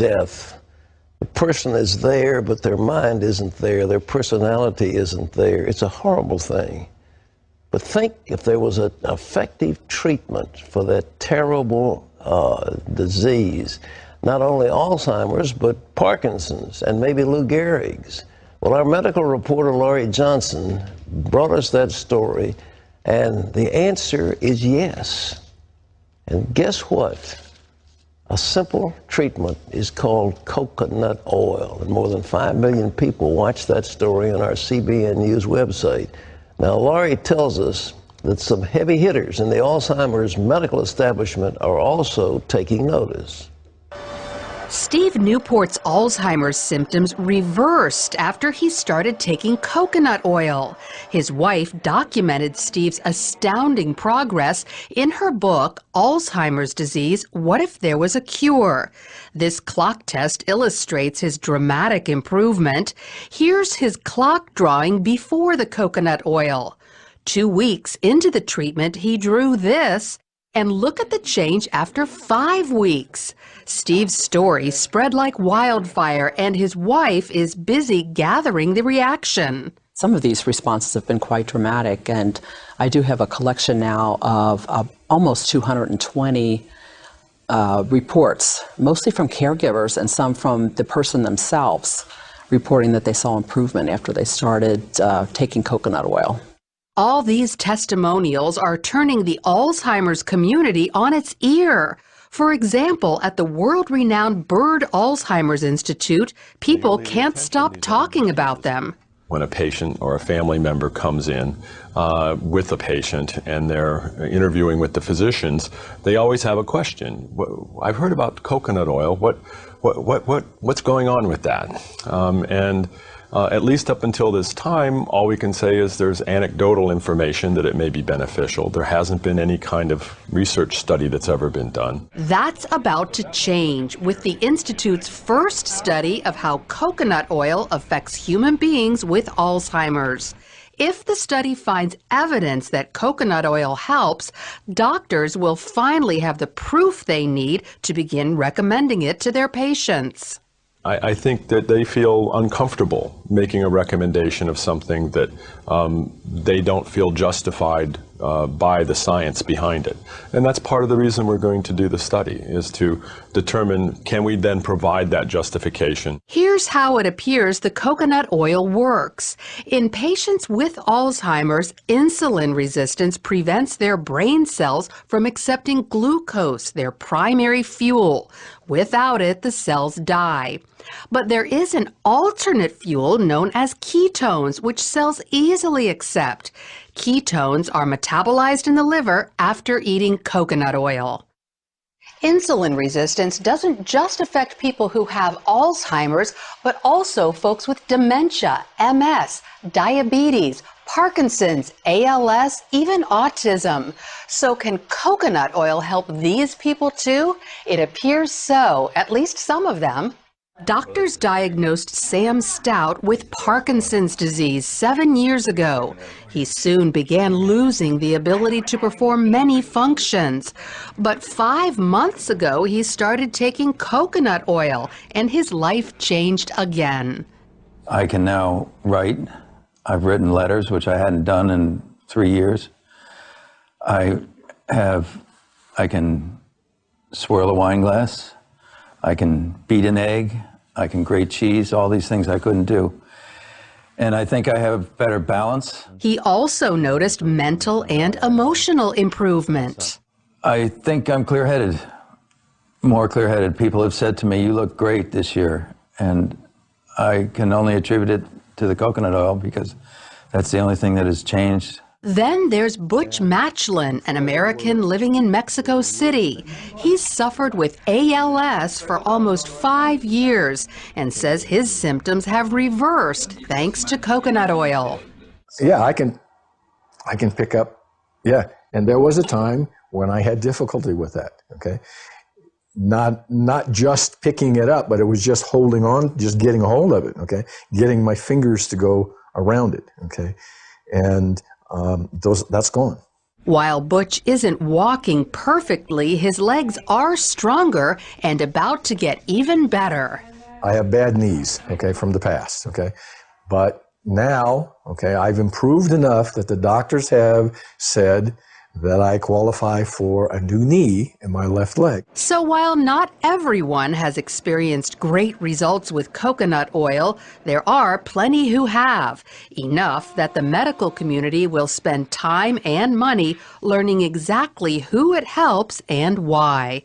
death, the person is there, but their mind isn't there, their personality isn't there. It's a horrible thing. But think if there was an effective treatment for that terrible disease, not only Alzheimer's, but Parkinson's and maybe Lou Gehrig's. Well, our medical reporter, Laurie Johnson, brought us that story, and the answer is yes. And guess what? A simple treatment is called coconut oil, and more than 5 million people watch that story on our CBN News website. Now, Laurie tells us that some heavy hitters in the Alzheimer's medical establishment are also taking notice. Steve Newport's Alzheimer's symptoms reversed after he started taking coconut oil. His wife documented Steve's astounding progress in her book, Alzheimer's Disease, What If There Was a Cure? This clock test illustrates his dramatic improvement. Here's his clock drawing before the coconut oil. 2 weeks into the treatment, he drew this. And look at the change after 5 weeks. Steve's story spread like wildfire, and his wife is busy gathering the reaction. Some of these responses have been quite dramatic, and I do have a collection now of almost 220 reports, mostly from caregivers and some from the person themselves, reporting that they saw improvement after they started taking coconut oil. All these testimonials are turning the Alzheimer's community on its ear. For example, at the world-renowned Bird Alzheimer's Institute, people can't stop talking about them. When a patient or a family member comes in with a patient and they're interviewing with the physicians, they always have a question. I've heard about coconut oil. What's going on with that? At least up until this time, all we can say is there's anecdotal information that it may be beneficial. There hasn't been any kind of research study that's ever been done. That's about to change with the Institute's first study of how coconut oil affects human beings with Alzheimer's. If the study finds evidence that coconut oil helps, doctors will finally have the proof they need to begin recommending it to their patients. I think that they feel uncomfortable making a recommendation of something that they don't feel justified by the science behind it. And that's part of the reason we're going to do the study, is to determine, can we then provide that justification? Here's how it appears the coconut oil works. In patients with Alzheimer's, insulin resistance prevents their brain cells from accepting glucose, their primary fuel. Without it, the cells die. But there is an alternate fuel known as ketones, which cells easily accept. Ketones are metabolized in the liver after eating coconut oil. Insulin resistance doesn't just affect people who have Alzheimer's, but also folks with dementia, MS, diabetes, Parkinson's, ALS, even autism. So can coconut oil help these people too? It appears so, at least some of them. Doctors diagnosed Sam Stout with Parkinson's disease 7 years ago. He soon began losing the ability to perform many functions. But 5 months ago, he started taking coconut oil, and his life changed again. I can now write. I've written letters, which I hadn't done in 3 years. I can swirl a wine glass. I can beat an egg, I can grate cheese, all these things I couldn't do. And I think I have better balance. He also noticed mental and emotional improvement. I think I'm clear-headed, more clear-headed. People have said to me, you look great this year. And I can only attribute it to the coconut oil because that's the only thing that has changed. Then there's Butch Matchlin, an American living in Mexico City. He's suffered with ALS for almost 5 years and says his symptoms have reversed thanks to coconut oil. Yeah, I can pick up, yeah. And there was a time when I had difficulty with that, okay? Not just picking it up, but it was just holding on, just getting a hold of it, okay? Getting my fingers to go around it, okay? And that's gone. While Butch isn't walking perfectly, his legs are stronger and about to get even better. I have bad knees, okay, from the past, okay? But now, okay, I've improved enough that the doctors have said that I qualify for a new knee in my left leg. So while not everyone has experienced great results with coconut oil, there are plenty who have. Enough that the medical community will spend time and money learning exactly who it helps and why.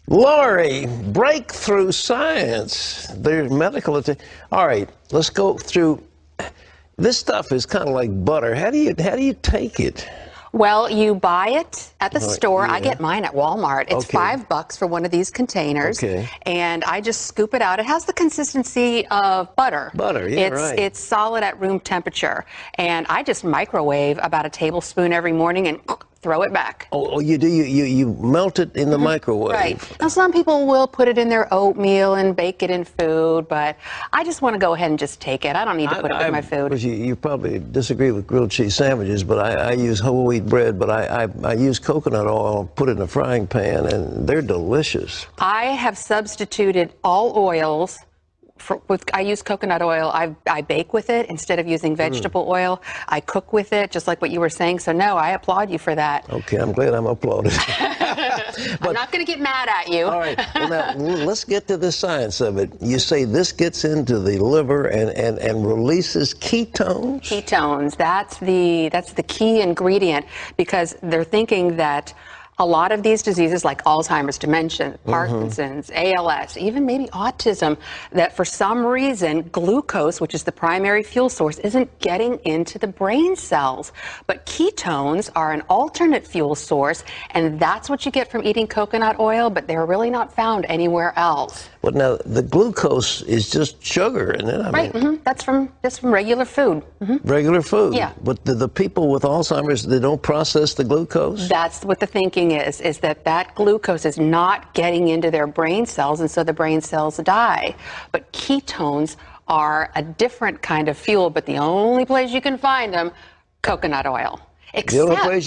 Lori, breakthrough science. There's medical attention. All right, let's go through. This stuff is kind of like butter. How do you take it? Well, you buy it at the store. Yeah. I get mine at Walmart. It's Okay. $5 for one of these containers. Okay. And I just scoop it out. It has the consistency of butter. Butter, yeah, right. It's solid at room temperature. And I just microwave about a tablespoon every morning and throw it back. Oh, you do? You melt it in the microwave? Right. Now, some people will put it in their oatmeal and bake it in food, but I just want to go ahead and just take it. I don't need to put it with my food. You probably disagree with grilled cheese sandwiches, but I use whole wheat bread, but I use coconut oil, put it in a frying pan, and they're delicious. I have substituted all oils. I use coconut oil. I bake with it instead of using vegetable oil. I cook with it, just like what you were saying. So, no, I applaud you for that. Okay, I'm glad I'm applauded. I'm not going to get mad at you. All right, well, now let's get to the science of it. You say this gets into the liver and releases ketones? Ketones, that's the key ingredient, because they're thinking that a lot of these diseases like Alzheimer's, dementia, Parkinson's, ALS, even maybe autism, that for some reason glucose, which is the primary fuel source, isn't getting into the brain cells. But ketones are an alternate fuel source, and that's what you get from eating coconut oil, but they're really not found anywhere else. But now the glucose is just sugar, isn't it? Right, that's from regular food. Regular food? Yeah. But the people with Alzheimer's, they don't process the glucose? That's what the thinking is that glucose is not getting into their brain cells, and so the brain cells die. But ketones are a different kind of fuel, but the only place you can find them, coconut oil. The only place